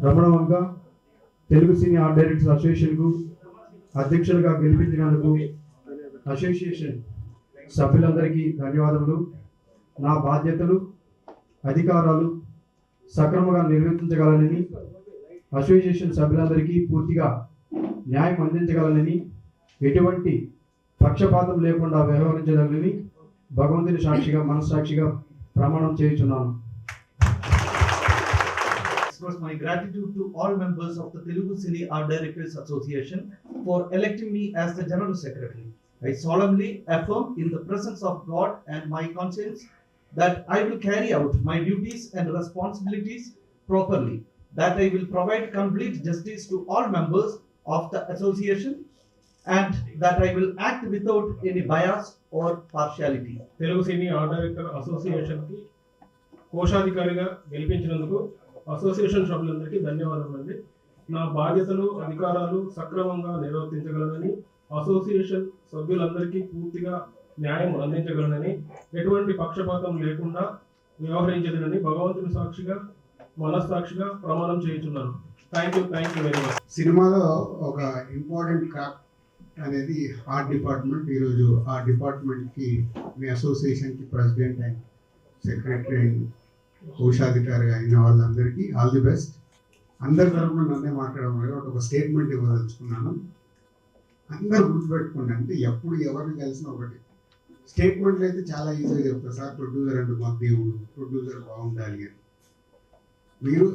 రమణవంక Telugu cine art directors అసోసియేషన్కు అధ్యక్షులుగా గెలిపించినందుకు association సభ్యులందరికీ ధన్యవాదములు. నా బాధ్యతలు అధికారాలు సక్రమంగా నిర్వర్తించగలనని, అసోసియేషన్ సభ్యులందరికీ పూర్తిగా న్యాయం అందించగలనని, ఎటువంటి పక్షపాతం లేకుండా వ్యవహరించగలనని భగవంతుని సాక్షిగా మనస్సాక్షిగా ప్రమాణం చేయుచున్నాను. Express my gratitude to all members of the Telugu Cine Art Directors Association for electing me as the General Secretary. I solemnly affirm in the presence of God and my conscience that I will carry out my duties and responsibilities properly, that I will provide complete justice to all members of the association, and that I will act without any bias or partiality. Telugu cine art director association కి కోశాధికారిగా గెలిపించినందుకు association సభ్యులందరికీ ధన్యవాదాలు అండి. నా బాధ్యతలు అధికారాలు సక్రమంగా నిర్వర్తించగలనని, association సభ్యులందరికీ పూర్తిగా న్యాయం అందించగలనని, ఎటువంటి పక్షపాతం లేకుండా వ్యవహరించదనని భగవంతుని సాక్షిగా మనస్సాక్షిగా ప్రమాణం చేయుచున్నాను. Thank you very much. సినిమాలో ఒక ఇంపార్టెంట్ క్రాఫ్ట్ అనేది ఆర్ట్ డిపార్ట్మెంట్. ఈరోజు ఆ డిపార్ట్మెంట్కి మీ అసోసియేషన్కి ప్రెసిడెంట్ అండ్ సెక్రటరీ అండ్ కోశాధికారి అయిన వాళ్ళందరికీ ఆల్ ది బెస్ట్. అందరి తరఫున నన్నే మాట్లాడడం వల్ల ఒక స్టేట్మెంట్ ఇవ్వదలుచుకున్నాను. అందరూ గుర్తుపెట్టుకోండి, అంటే ఎప్పుడు ఎవరిని కలిసిన ఒకటి స్టేట్మెంట్లు అయితే చాలా ఈజీగా చెప్తారు, సార్ ప్రొడ్యూసర్ అంటే మా దేవుడు, ప్రొడ్యూసర్ బాగుండాలి అని. మీరు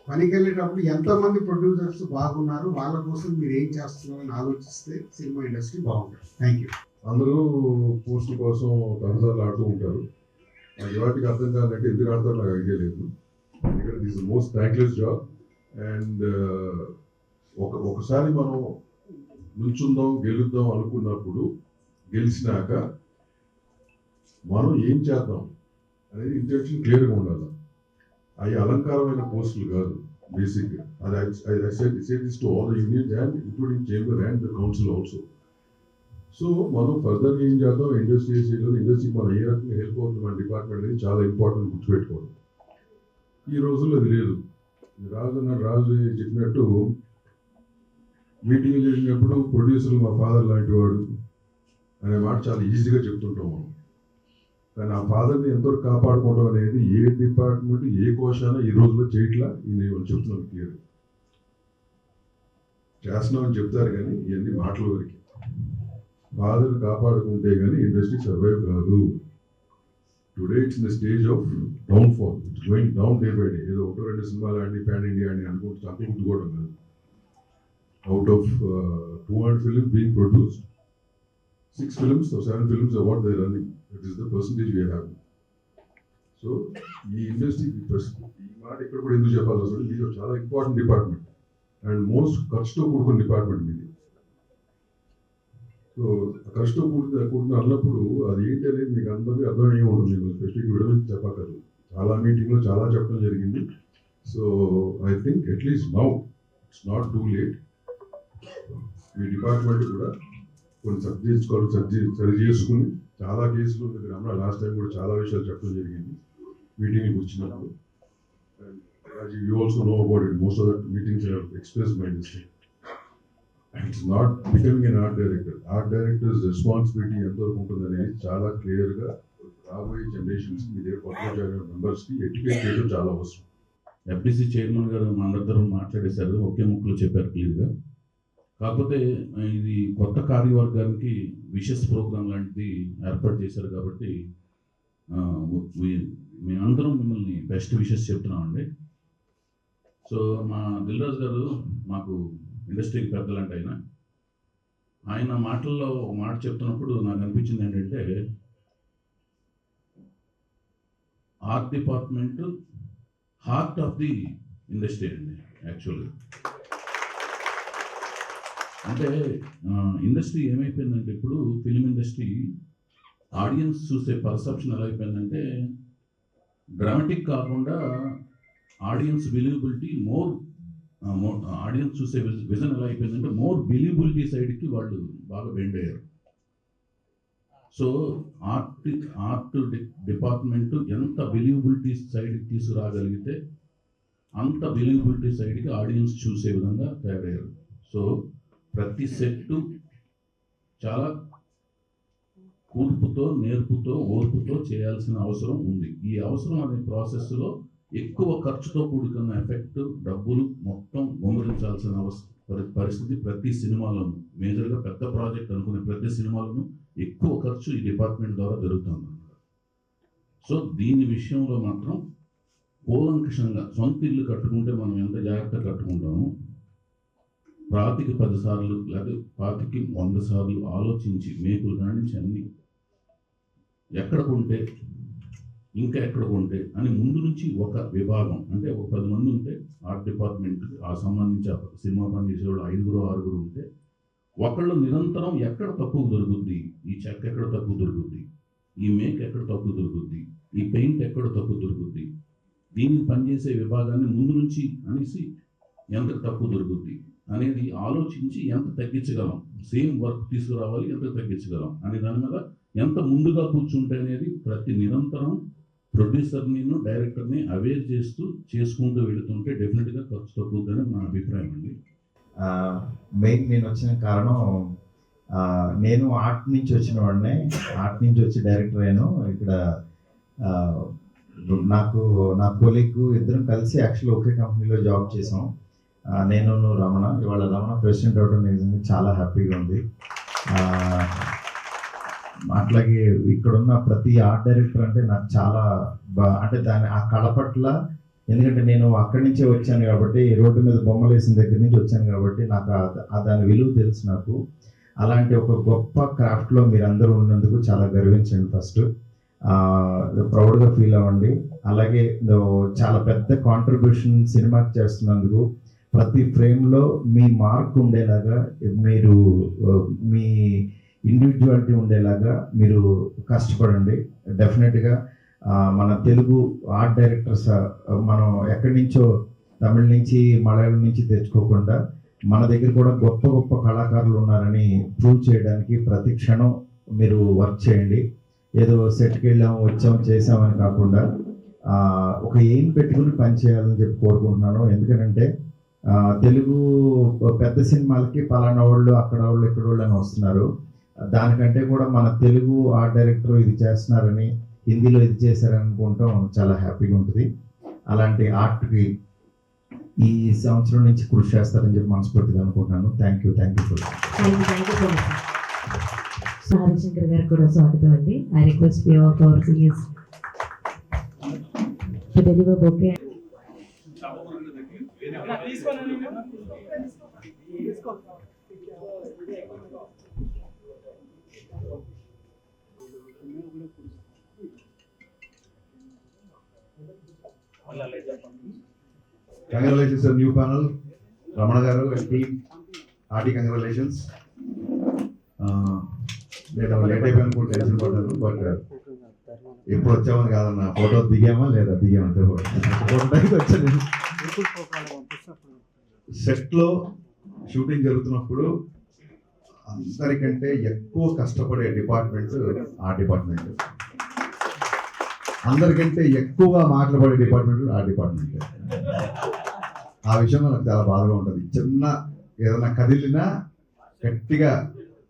పనికి వెళ్ళేటప్పుడు ఎంతోమంది ప్రొడ్యూసర్స్ బాగున్నారు, వాళ్ళ కోసం మీరు ఏం చేస్తున్నారని ఆలోచిస్తే సినిమా ఇండస్ట్రీ బాగుంటుంది. Thank you. అందరూ పోస్టుల కోసం తహసాలు ఆడుతూ ఉంటారు. నాకు వాటికి అర్థం కాదంటే ఎందుకు ఆడతారు నాకు ఐడియా లేదు. ఎందుకంటే this most thankless job. And ఒకసారి మనం నుంచుందాం గెలుద్దాం అనుకున్నప్పుడు గెలిచినాక మనం ఏం చేద్దాం అనేది ఇంటెన్షన్ క్లియర్గా ఉండాలి. అవి అలంకారమైన పోస్టులు కాదు బేసిక్గా. అది I said this to all the unions and including chamber and the council also. So మనం ఫర్దర్గా ఏం చేద్దాం, ఇండస్ట్రీకి మనం ఏ రకంగా హెల్ప్ అవుతుంది మన డిపార్ట్మెంట్ అనేది చాలా ఇంపార్టెంట్ గుర్తుపెట్టుకోవడం. ఈ రోజుల్లో అది లేదు. రాజు చెప్పినట్టు మీటింగ్ చేసినప్పుడు ప్రొడ్యూసర్ మా ఫాదర్ లాంటి వాడు అనే మాట చాలా ఈజీగా చెప్తుంటాం మనం. కానీ ఆ ఫాదర్ని ఎంతవరకు కాపాడుకోవడం అనేది ఏ డిపార్ట్మెంట్ ఏ కోశాన ఈ రోజుల్లో చేయట్లా. నేను చెప్తున్నాను క్లియర్. చేస్తున్నామని చెప్తారు కానీ ఇవన్నీ మాటల వరకు. ఫాదర్ కాపాడుకుంటే కానీ ఇండస్ట్రీ సర్వైవ్ కాదు. Today it's in the stage of downfall. It's going down day by day. ఏదో 1-2 సినిమాలు ఆడి పాన్ ఇండియా అని అనుకుంటే గుర్తుకోవడం కాదు. Out of 200 films being produced, 6 films or 7 films are what they are running. That is the percentage we are having. So ఈ industry ఈ మాట ఇక్కడ కూడా ఎందుకు చెప్పాల్సి వస్తుంది, ఇది చాలా ఇంపార్టెంట్ డిపార్ట్మెంట్ అండ్ మోస్ట్ ఖర్చుతో కూడుకున్న డిపార్ట్మెంట్ ఇది. సో ఖర్చుతో కూడుకున్న అన్నప్పుడు అది ఏంటి అనేది మీకు అందరికీ అర్థమయ్యే ఉంటుంది. మీకు స్పెసిఫిక్ విడమని చెప్పక్కర్లేదు. చాలా మీటింగ్లో చాలా చెప్పడం జరిగింది. So I think at least now it's not too late. Me department కూడా కొన్ని సరి చేసుకుని చాలా కేసులు దగ్గర లాస్ట్ టైం కూడా చాలా విషయాలు చెప్పడం జరిగింది మీటింగ్కి వచ్చినప్పుడు. You also know about it. Most of the meetings have express my district. It's not becoming an art director. Art directors responsibility ఎంతవరకు ఉంటుంది అనేది చాలా క్లియర్గా రాబోయే జనరేషన్స్ మీ దగ్గర కొత్త మెంబర్స్కి ఎడ్యుకేట్ చేయడం చాలా అవసరం. ఎఫ్డిసి చైర్మన్ గారు మా అందరితో మాట్లాడేశారు, ఒకే ముక్కలు చెప్పారు క్లియర్గా. కాకపోతే ఇది కొత్త కార్యవర్గానికి విషెస్ ప్రోగ్రామ్ లాంటిది ఏర్పాటు చేశారు కాబట్టి మేమందరం మిమ్మల్ని బెస్ట్ విషెస్ చెప్తున్నామండి. సో మా దిల్రాజ్ గారు మాకు ఇండస్ట్రీకి పెద్దలంటే ఆయన మాటల్లో ఒక మాట చెప్తున్నప్పుడు నాకు అనిపించింది ఏంటంటే, art department heart of the industry అండి. యాక్చువల్గా అంటే ఇండస్ట్రీ ఏమైపోయిందంటే, ఇప్పుడు ఫిలిం ఇండస్ట్రీ ఆడియన్స్ చూసే పర్సెప్షన్ ఎలా అయిపోయిందంటే, డ్రామాటిక్ కాకుండా ఆడియన్స్ బిలీవబిలిటీ ఆడియన్స్ చూసే విజన్ ఎలా అయిపోయిందంటే మోర్ బిలీవబిలిటీ సైడ్కి వాళ్ళు బాగా బెండ్ అయ్యారు. సో ఆర్ట్ డిపార్ట్మెంట్ ఎంత బిలీవబిలిటీ సైడ్కి తీసుకురాగలిగితే అంత బిలీవబిలిటీ సైడ్కి ఆడియన్స్ చూసే విధంగా తయారయ్యారు. సో ప్రతి సెట్టు చాలా కూర్పుతో, నేర్పుతో, ఓర్పుతో చేయాల్సిన అవసరం ఉంది. ఈ అవసరం అనే ప్రాసెస్లో ఎక్కువ ఖర్చుతో కూడుకున్న ఎఫెక్ట్, డబ్బులు మొత్తం గుమ్మరించాల్సిన పరిస్థితి ప్రతి సినిమాలోనూ, మేజర్గా పెద్ద ప్రాజెక్ట్ అనుకునే ప్రతి సినిమాలోనూ ఎక్కువ ఖర్చు ఈ డిపార్ట్మెంట్ ద్వారా జరుగుతుంది. సో దీని విషయంలో మాత్రం కూలంకషంగా, సొంత ఇల్లు కట్టుకుంటే మనం ఎంత జాగ్రత్తగా కట్టుకుంటామో, 10 సార్లు లేకపోతే 100 సార్లు ఆలోచించి మేకులు కానించి అన్ని ఎక్కడ కొంటే ఇంకా ఎక్కడ కొంటే అని ముందు నుంచి ఒక విభాగం, అంటే ఒక 10 మంది ఉంటే ఆర్ట్ డిపార్ట్మెంట్ ఆ సంబంధించి సినిమా పని చేసేవాళ్ళు 5-6 ఉంటే ఒకళ్ళు నిరంతరం ఎక్కడ తక్కువ దొరుకుద్ది, ఈ చెక్క ఎక్కడ తక్కువ దొరుకుద్ది, ఈ మేక్ ఎక్కడ తక్కువ దొరుకుద్ది, ఈ పెయింట్ ఎక్కడ తక్కువ దొరుకుద్ది, దీనికి పనిచేసే విభాగాన్ని ముందు నుంచి అనేసి ఎంత తక్కువ దొరుకుద్ది అనేది ఆలోచించి ఎంత తగ్గించగలం, సేమ్ వర్క్ తీసుకురావాలి ఎంత తగ్గించగలం అనే దాని మీద ఎంత ముందుగా కూర్చుంటే అనేది ప్రతి నిరంతరం ప్రొడ్యూసర్ని, డైరెక్టర్ని అవేర్ చేసుకుంటూ వెళుతుంటే డెఫినెట్గా ఖర్చు తగ్గుతుందని నా అభిప్రాయం అండి. మెయిన్ నేను వచ్చిన కారణం, నేను ఆర్ట్ నుంచి వచ్చిన వాడినే, ఆర్ట్ నుంచి వచ్చి డైరెక్టర్ అయ్యాను. ఇక్కడ నాకు నా కొలీగ్ ఇద్దరం కలిసి యాక్చువల్లీ ఒకే కంపెనీలో జాబ్ చేసాం. నేను రమణ, ఇవాళ రమణ ప్రెసిడెంట్ అవడం నిజంగా చాలా హ్యాపీగా ఉంది. అట్లాగే ఇక్కడున్న ప్రతి ఆర్ట్ డైరెక్టర్ అంటే నాకు చాలా అంటే ఆ కళ పట్ల, ఎందుకంటే నేను అక్కడి నుంచే వచ్చాను కాబట్టి, రోడ్డు మీద బొమ్మలు వేసిన దగ్గర నుంచి వచ్చాను కాబట్టి నాకు దాని విలువ తెలుసు నాకు. అలాంటి ఒక గొప్ప క్రాఫ్ట్లో మీరందరూ ఉన్నందుకు చాలా గర్వించండి. ఫస్ట్ ప్రౌడ్గా ఫీల్ అవ్వండి. అలాగే చాలా పెద్ద కాంట్రిబ్యూషన్ సినిమాకి చేస్తున్నందుకు ప్రతి ఫ్రేమ్లో మీ మార్క్ ఉండేలాగా, మీరు మీ ఇండివిజువాలిటీ ఉండేలాగా మీరు కష్టపడండి. డెఫినెట్గా మన తెలుగు ఆర్ట్ డైరెక్టర్స్ మనం ఎక్కడి నుంచో, తమిళ నుంచి, మలయాళం నుంచి తెచ్చుకోకుండా మన దగ్గర కూడా గొప్ప గొప్ప కళాకారులు ఉన్నారని ప్రూవ్ చేయడానికి ప్రతి క్షణం మీరు వర్క్ చేయండి. ఏదో సెట్కి వెళ్ళాము, వచ్చాము, చేసామని కాకుండా ఒక ఎయిమ్ పెట్టుకుని పని చేయాలని చెప్పి కోరుకుంటున్నాను. ఎందుకంటే తెలుగు పెద్ద సినిమాలకి పలానా వాళ్ళు, అక్కడ వాళ్ళు, ఇక్కడ వాళ్ళు అని వస్తున్నారు. దానికంటే కూడా మన తెలుగు ఆర్ట్ డైరెక్టర్ ఇది చేస్తున్నారని, హిందీలో ఇది చేశారని అనుకుంటాం చాలా హ్యాపీగా ఉంటుంది. అలాంటి ఆర్ట్కి ఈ సంవత్సరం నుంచి కృషి చేస్తారని చెప్పి మనస్ఫూర్తిగా అనుకుంటున్నాను. థ్యాంక్ యూ ఫర్ హరిశంకర్ గారు కూడా స్వాగతం అండి. I request few of our seniors to deliver bouquet. Congratulations on new panel, Ramana garu and team. Hearty congratulations. నేను లేట్ అయిపోయాను అనుకుంటే టెన్షన్ పడ్డాను. బట్ ఎప్పుడు వచ్చామని కాదన్న, ఫోటో దిగామా లేదా దిగామంటే వచ్చాను. సెట్లో షూటింగ్ జరుగుతున్నప్పుడు అందరికంటే ఎక్కువ కష్టపడే డిపార్ట్మెంట్ ఆ డిపార్ట్మెంట్, అందరికంటే ఎక్కువగా మాట్లాడే డిపార్ట్మెంట్ ఆ డిపార్ట్మెంట్. ఆ విషయంలో నాకు చాలా బాధగా ఉంటుంది. చిన్న ఏదైనా కదిలినా గట్టిగా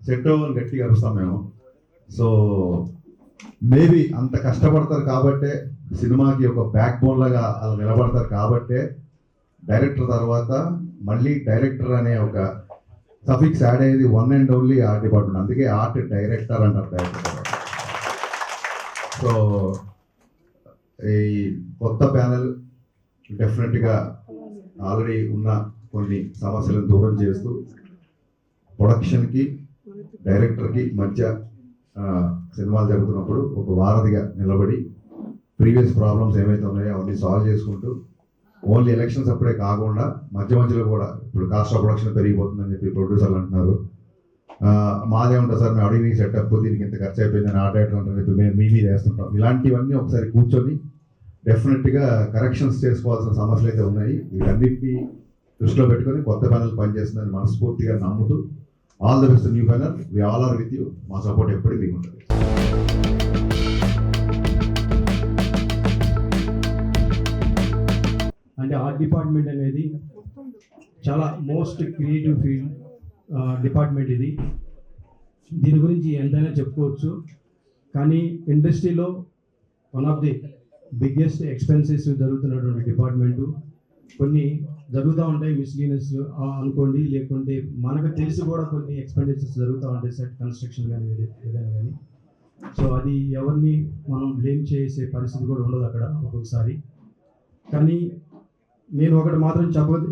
సెట్ అవ్వని గట్టిగా అరుస్తాం మేము. సో మేబీ అంత కష్టపడతారు కాబట్టే, సినిమాకి ఒక బ్యాక్ బోన్ లాగా అలా నిలబడతారు కాబట్టే డైరెక్టర్ తర్వాత మళ్ళీ డైరెక్టర్ అనే ఒక సఫిక్స్ యాడ్ అయ్యేది one and only art department. అందుకే ఆర్ట్ డైరెక్టర్ అంటారు, డైరెక్టర్. సో ఈ కొత్త ప్యానెల్ డెఫినెట్గా ఆల్రెడీ ఉన్న కొన్ని సమస్యలను దూరం చేస్తూ ప్రొడక్షన్కి, డైరెక్టర్కి మధ్య సినిమాలు జరుగుతున్నప్పుడు ఒక వారధిగా నిలబడి ప్రీవియస్ ప్రాబ్లమ్స్ ఏవైతే ఉన్నాయో అవన్నీ సాల్వ్ చేసుకుంటూ, ఓన్లీ ఎలక్షన్స్ అప్పుడే కాకుండా మధ్య మధ్యలో కూడా, ఇప్పుడు కాస్ట్ ఆఫ్ ప్రొడక్షన్ పెరిగిపోతుందని చెప్పి ప్రొడ్యూసర్లు అంటున్నారు. మాదే ఉంటుంది సార్, మేము అడిగి సెటప్ దీనికి ఇంత ఖర్చు అయిపోయిందని ఆర్ట్ డైరెక్టర్ అంటారు, ఇప్పుడు మేము మీ మీద వేస్తుంటాం. ఇలాంటివన్నీ ఒకసారి కూర్చొని డెఫినెట్గా కరెక్షన్స్ చేసుకోవాల్సిన సమస్యలు అయితే ఉన్నాయి. వీటన్నిటిని దృష్టిలో పెట్టుకొని కొత్త ప్యానెల్ పనిచేస్తుందని మనస్ఫూర్తిగా నమ్ముతూ, all the best new panel. We all are with you. మా సపోర్ట్ ఎప్పటికీ మీకు ఉంటుంది. అంటే ఆర్ట్ డిపార్ట్మెంట్ అనేది చాలా మోస్ట్ క్రియేటివ్ ఫీల్డ్ డిపార్ట్మెంట్ ఇది. దీని గురించి ఎంతైనా చెప్పుకోవచ్చు, కానీ ఇండస్ట్రీలో one of the biggest expenses జరుగుతున్నటువంటి డిపార్ట్మెంటు. కొన్ని జరుగుతూ ఉంటాయి మిస్లీనియస్ అనుకోండి, లేకుంటే మనకు తెలిసి కూడా కొన్ని ఎక్స్పెండిచర్స్ జరుగుతూ ఉంటాయి, సెట్ కన్స్ట్రక్షన్ కానీ ఏదైనా కానీ. సో అది ఎవరిని మనం బ్లేమ్ చేసే పరిస్థితి కూడా ఉండదు అక్కడ ఒక్కొక్కసారి. కానీ నేను ఒకటి మాత్రం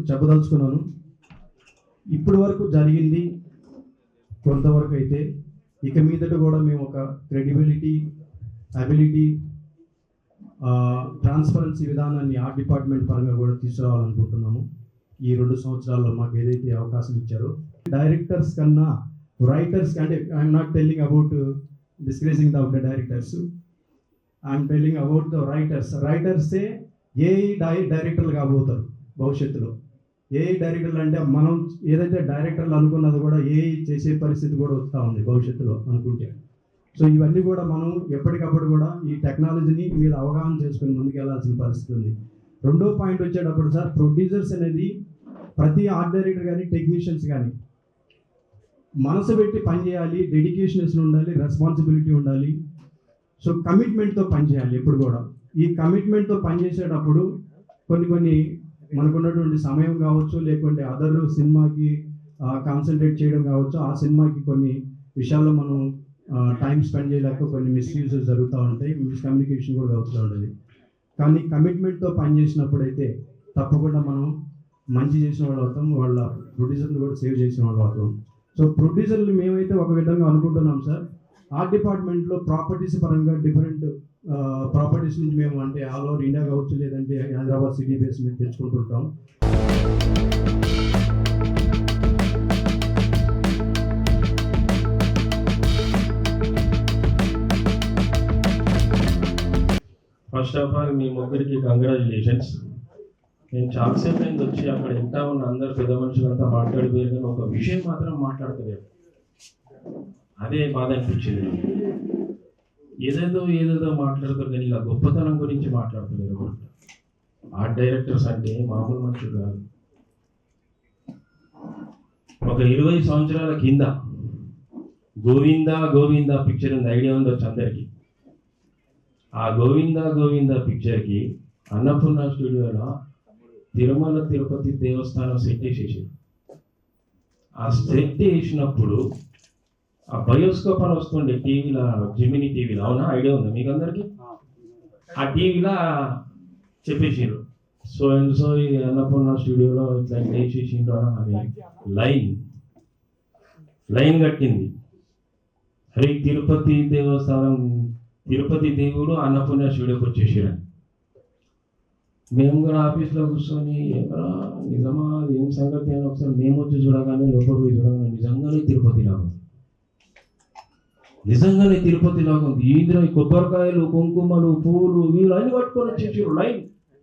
చెప్పదలుచుకున్నాను, ఇప్పటి వరకు జరిగింది కొంతవరకు అయితే ఇక మీదట కూడా మేము ఒక క్రెడిబిలిటీ, అబిలిటీ, ట్రాన్స్పరెన్సీ విధానాన్ని ఆర్ట్ డిపార్ట్మెంట్ పరంగా కూడా తీసుకురావాలనుకుంటున్నాము. ఈ 2 సంవత్సరాల్లో మాకు ఏదైతే అవకాశం ఇచ్చారో, డైరెక్టర్స్ కన్నా రైటర్స్, అంటే I'm not telling about discouraging the directors, I'm telling about the writers. రైటర్సే డైరెక్టర్లు కాబోతారు భవిష్యత్తులో. డైరెక్టర్లు అంటే మనం ఏదైతే డైరెక్టర్లు అనుకున్నది కూడా చేసే పరిస్థితి కూడా వస్తూ ఉంది భవిష్యత్తులో అనుకుంటే. సో ఇవన్నీ కూడా మనం ఎప్పటికప్పుడు కూడా ఈ టెక్నాలజీని మీద అవగాహన చేసుకుని ముందుకెళ్లాల్సిన పరిస్థితి ఉంది. రెండో పాయింట్ వచ్చేటప్పుడు సార్, ప్రొడ్యూసర్స్ అనేది ప్రతి ఆర్ట్ డైరెక్టర్ కానీ టెక్నీషియన్స్ కానీ మనసు పెట్టి పనిచేయాలి, డెడికేషన్ ఉండాలి, రెస్పాన్సిబిలిటీ ఉండాలి. సో కమిట్మెంట్తో పనిచేయాలి ఎప్పుడు కూడా. ఈ కమిట్మెంట్తో పనిచేసేటప్పుడు కొన్ని మనకున్నటువంటి సమయం కావచ్చు, లేకుంటే అదర్ సినిమాకి కాన్సన్ట్రేట్ చేయడం కావచ్చు, ఆ సినిమాకి కొన్ని విషయాల్లో మనం టైం స్పెండ్ చేయలేక కొన్ని మిస్యూజెస్ జరుగుతూ ఉంటాయి, మిస్కమ్యూనికేషన్ కూడా అవుతూ ఉంటుంది. కానీ కమిట్మెంట్తో పనిచేసినప్పుడు అయితే తప్పకుండా మనం మంచి చేసిన వాళ్ళు అవుతాం, వాళ్ళ ప్రొడ్యూసర్ని కూడా సేవ్ చేసిన వాళ్ళు అవుతాం. సో ప్రొడ్యూసర్లు మేమైతే ఒక విధంగా అనుకుంటున్నాం సార్, ఆర్ట్ డిపార్ట్మెంట్లో ప్రాపర్టీస్ పరంగా డిఫరెంట్ ప్రాపర్టీస్ నుంచి మేము అంటే ఆల్ ఓవర్ ఇండియా కావచ్చు, లేదంటే హైదరాబాద్ సిటీ బేస్ మీద తెచ్చుకుంటుంటాం. ఫస్ట్ ఆఫ్ ఆల్ మీ ముగ్గురికి కంగ్రాచులేషన్స్. నేను చాలాసేపు అయింది వచ్చి అక్కడ ఎంత ఉన్న అందరు పెద్ద మనుషులంతా మాట్లాడిపోయారు, కానీ ఒక విషయం మాత్రం మాట్లాడతలేదు. అదే బాధ అనిపించింది. ఏదేదో మాట్లాడతారు కానీ ఇలా గొప్పతనం గురించి మాట్లాడతలేరు. ఆర్ట్ డైరెక్టర్స్ అంటే మామూలు మనుషులు కాదు. ఒక 20 సంవత్సరాల కింద గోవిందా పిక్చర్ ఉంది, ఐడియా ఉండొచ్చు అందరికీ. ఆ గోవిందా పిక్చర్కి అన్నపూర్ణ స్టూడియోలో తిరుమల తిరుపతి దేవస్థానం సెట్ వేసేసారు. ఆ సెట్ వేసినప్పుడు ఆ బయోస్కోప్ అని వస్తుండే టీవీలో, జెమినీ టీవీలో, అవునా? ఐడియా ఉంది మీకు అందరికీ? ఆ టీవీలో చెప్పేసారు, సో అండ్ సో ఈ అన్నపూర్ణ స్టూడియోలో ఇట్లా వేసేసిండ్రు అని. ఆమె లైన్ కట్టింది, హరి తిరుపతి దేవస్థానం, తిరుపతి దేవుడు అన్నపూర్ణ స్టూడియోకి వచ్చేసారని. మేము కూడా ఆఫీస్లో కూర్చొని నిజమా ఏం సంగతి అని ఒకసారి మేము వచ్చి చూడగానే, లోపల పోయి చూడగానే నిజంగానే తిరుపతి లాగా ఉంది. ఇందులో కొబ్బరికాయలు, కుంకుమలు, పూలు, వీళ్ళు అన్ని పట్టుకొని వచ్చేసారు లైన్.